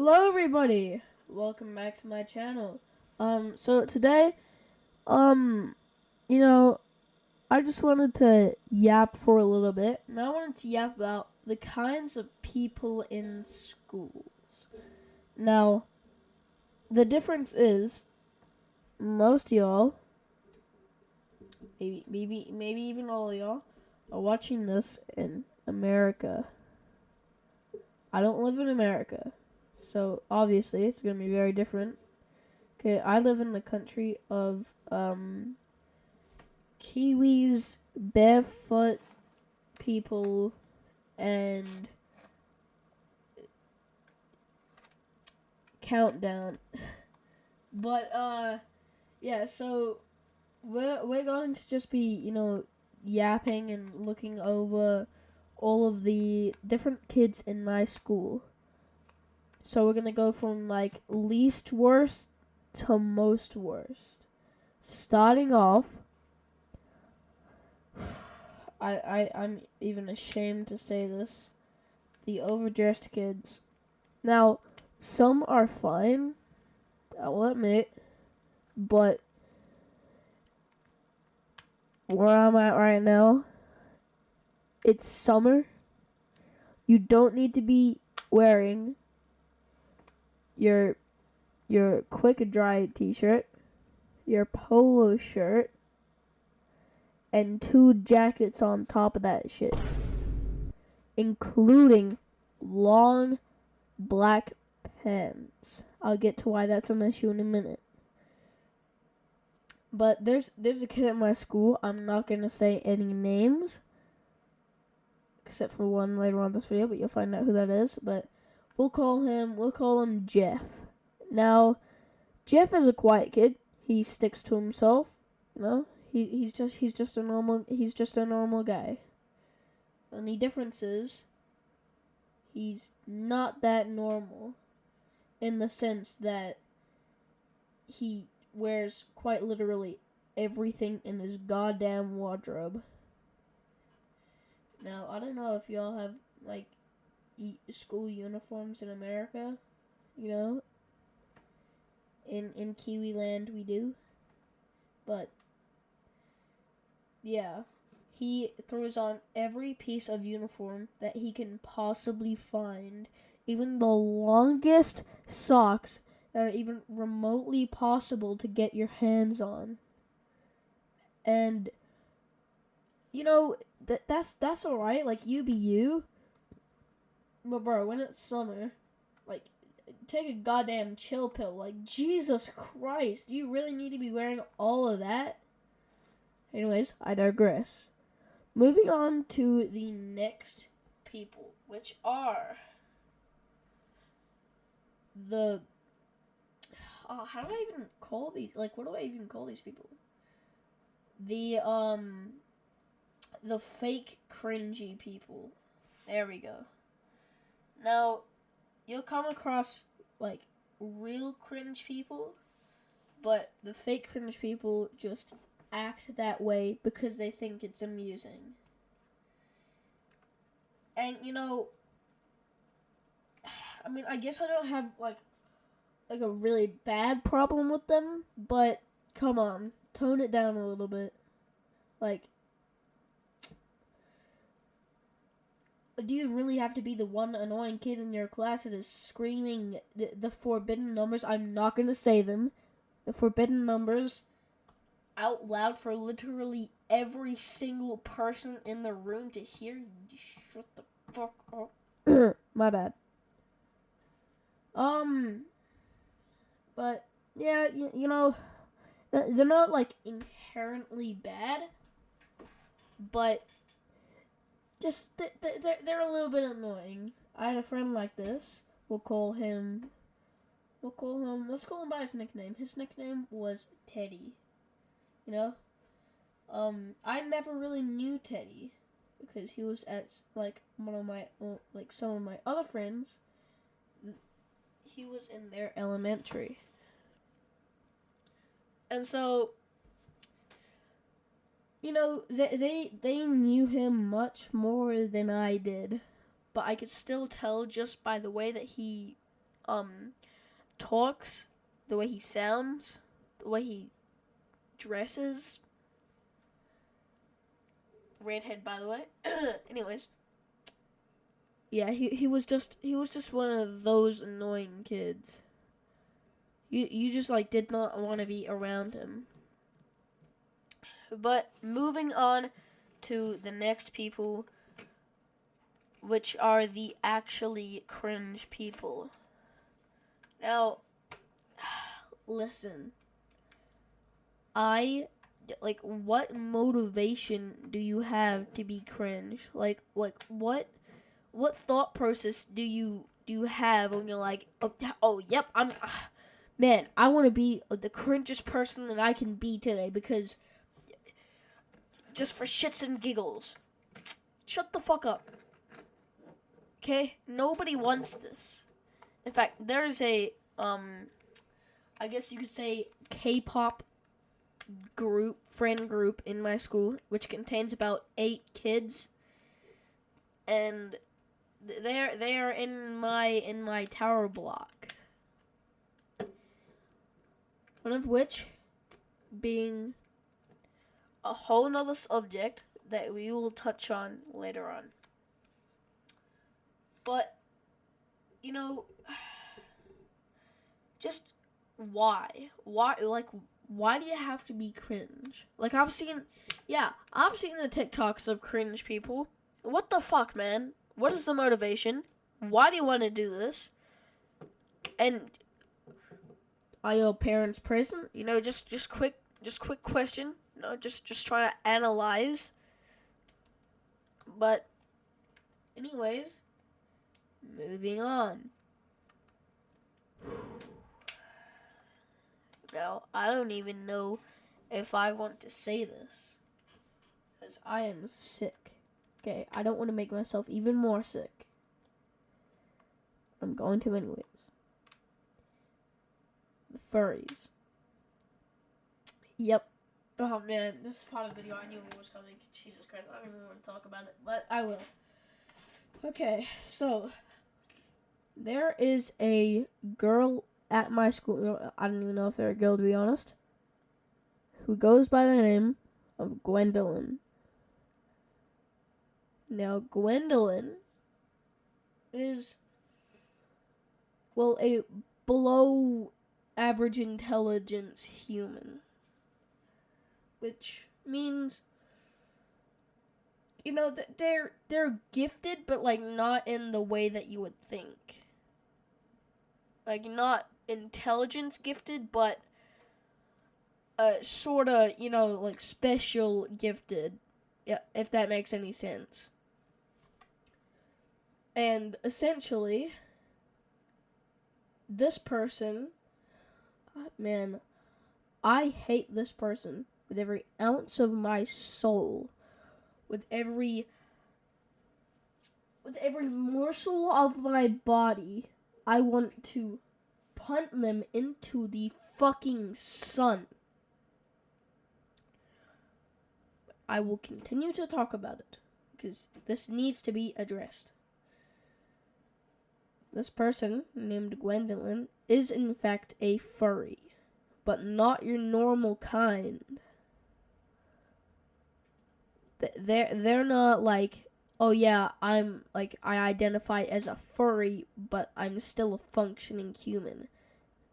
Hello everybody! Welcome back to my channel. So today, um, you know, I just wanted to yap for a little bit. And I wanted to yap about the kinds of people in schools. Now, the difference is, most of y'all, maybe even all of y'all, are watching this in America. I don't live in America. So, obviously, it's going to be very different. Okay, I live in the country of, Kiwis, barefoot people, and countdown. But, yeah, so we're going to just be, yapping and looking over all of the different kids in my school. So we're gonna go from like least worst to most worst. Starting off, I'm even ashamed to say this, the overdressed kids. Now, some are fine, I will admit, but where I'm at right now, it's summer. You don't need to be wearing your quick dry t-shirt, your polo shirt, and 2 jackets on top of that shit, including long black pants. I'll get to why that's an issue in a minute. But there's a kid at my school. I'm not gonna say any names, except for one later on in this video, but you'll find out who that is. But we'll call him Jeff. Now, Jeff is a quiet kid. He sticks to himself. He's just a normal guy. And the difference is, he's not that normal, in the sense that he wears quite literally everything in his goddamn wardrobe. Now, I don't know if y'all have, like, school uniforms in America, In Kiwi land we do. But, yeah. He throws on every piece of uniform that he can possibly find. Even the longest socks that are even remotely possible to get your hands on. And, that's alright. Like, you be you. But, bro, when it's summer, like, take a goddamn chill pill. Like, Jesus Christ. Do you really need to be wearing all of that? Anyways, I digress. Moving on to the next people, which are the... how do I even call these? Like, what do I even call these people? The fake cringy people. There we go. Now, you'll come across, like, real cringe people, but the fake cringe people just act that way because they think it's amusing. And, I guess I don't have, like a really bad problem with them, but come on, tone it down a little bit. Like, do you really have to be the one annoying kid in your class that is screaming the forbidden numbers? I'm not going to say them. The forbidden numbers out loud for literally every single person in the room to hear? Shut the fuck up. My bad. But, yeah, they're not, like, inherently bad, but just, they're a little bit annoying. I had a friend like this. Let's call him by his nickname. His nickname was Teddy. I never really knew Teddy, because he was at, like, some of my other friends. He was in their elementary. And so, they knew him much more than I did. But I could still tell just by the way that he talks, the way he sounds, the way he dresses. Redhead, by the way. Anyways, yeah, he was just one of those annoying kids. You just like did not want to be around him. But moving on to the next people, which are the actually cringe people. Now, listen. What motivation do you have to be cringe? Like what thought process do you have when you're like, oh yep, man, I want to be the cringest person that I can be today because just for shits and giggles. Shut the fuck up. Okay? Nobody wants this. In fact, there's a I guess you could say K-pop friend group in my school, which contains about 8 kids, and they are in my tower block. One of which being a whole nother subject that we will touch on later on. But, just why? Why do you have to be cringe? Like, I've seen the TikToks of cringe people. What the fuck, man? What is the motivation? Why do you want to do this? And are your parents present? Just quick question. Just trying to analyze. But, anyways, moving on. Now, I don't even know if I want to say this, because I am sick. Okay, I don't want to make myself even more sick. I'm going to anyways. The furries. Yep. Oh man, this is part of the video. I knew it was coming. Jesus Christ, I don't even want to talk about it, but I will. Okay, so there is a girl at my school, I don't even know if they're a girl to be honest, who goes by the name of Gwendolyn. Now, Gwendolyn is, well, a below average intelligence human. Which means, that they're gifted, but, like, not in the way that you would think. Like, not intelligence gifted, but sorta, like special gifted, yeah, if that makes any sense. And essentially, this person, man, I hate this person with every ounce of my soul, with every morsel of my body. I want to punt them into the fucking sun. I will continue to talk about it, because this needs to be addressed. This person, named Gwendolyn, is in fact a furry, but not your normal kind. They're not like, oh yeah, I identify as a furry, but I'm still a functioning human.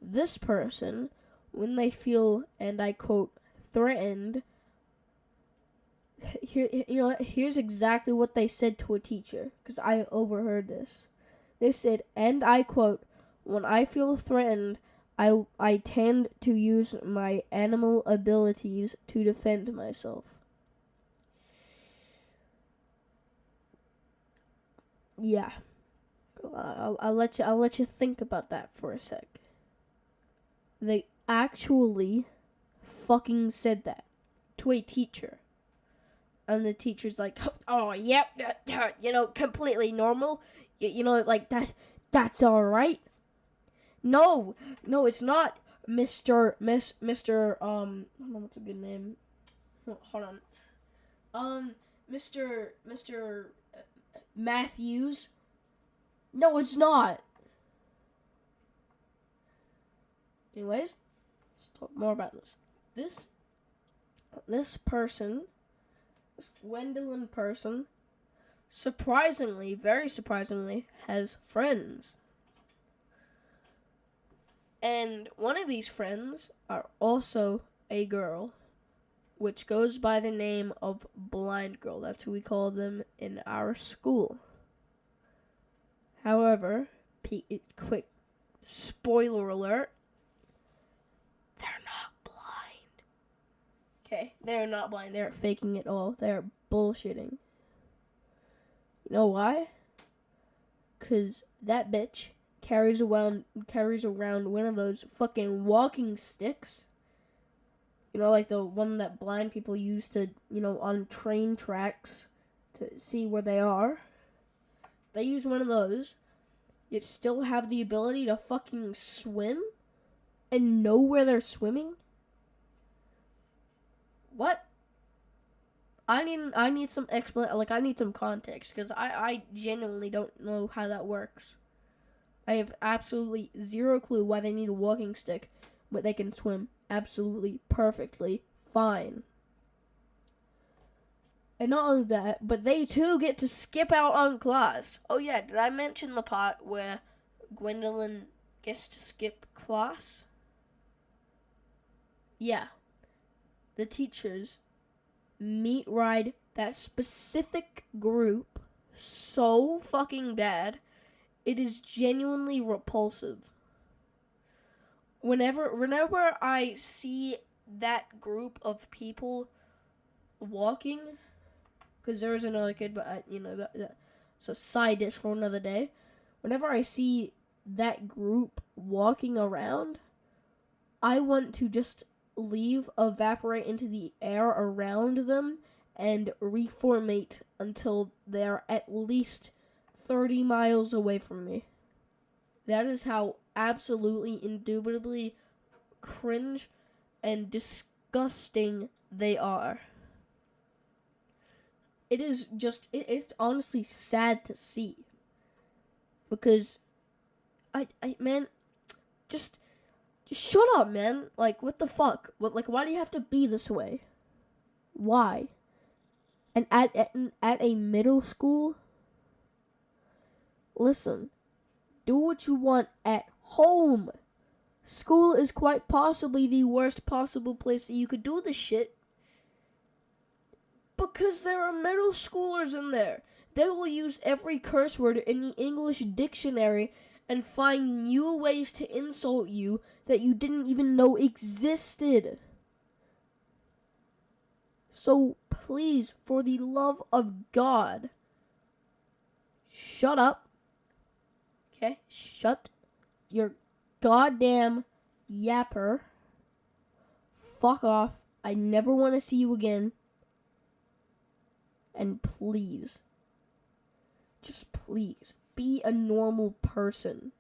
This person, when they feel, and I quote, threatened, here's exactly what they said to a teacher, because I overheard this. They said, and I quote, when I feel threatened, I tend to use my animal abilities to defend myself. Yeah. I'll let you think about that for a sec. They actually fucking said that to a teacher. And the teacher's like, oh, yep, completely normal. Like, that's all right. No, it's not, Mr. What's a good name? Hold on. Mr. Matthews. No, it's not. Anyways, let's talk more about this. This person, this Gwendolyn person, surprisingly, very surprisingly, has friends. And one of these friends are also a girl, which goes by the name of Blind Girl. That's who we call them in our school. However, quick spoiler alert, they're not blind. Okay, they're not blind. They're faking it all. They're bullshitting. You know why? Because that bitch carries around one of those fucking walking sticks. You know, like the one that blind people use to, on train tracks to see where they are. They use one of those, yet still have the ability to fucking swim and know where they're swimming? What? I need some I need some context, because I genuinely don't know how that works. I have absolutely zero clue why they need a walking stick, but they can swim absolutely perfectly fine. And not only that, but they too get to skip out on class. Oh yeah, did I mention the part where Gwendolyn gets to skip class? Yeah. The teachers meat ride that specific group so fucking bad, it is genuinely repulsive. Whenever I see that group of people walking, because there was another kid, but that's a side dish for another day. Whenever I see that group walking around, I want to just evaporate into the air around them and reformate until they're at least 30 miles away from me. That is how absolutely, indubitably cringe and disgusting they are. It is just, it's honestly sad to see. Because, man, just shut up, man. Like, what the fuck? Why do you have to be this way? Why? And at a middle school? Listen, do what you want at home. School is quite possibly the worst possible place that you could do this shit. Because there are middle schoolers in there. They will use every curse word in the English dictionary and find new ways to insult you that you didn't even know existed. So please, for the love of God, shut up. Okay? Shut your goddamn yapper. Fuck off. I never want to see you again. And please, just please, be a normal person.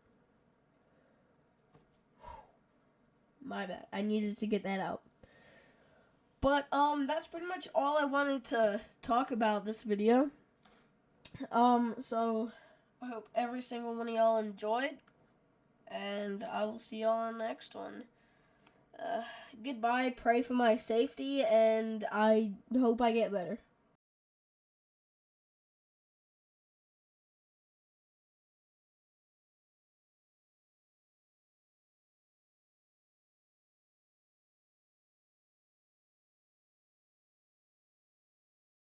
My bad. I needed to get that out. But, that's pretty much all I wanted to talk about this video. So, I hope every single one of y'all enjoyed. And I will see y'all on the next one. Goodbye, pray for my safety, and I hope I get better.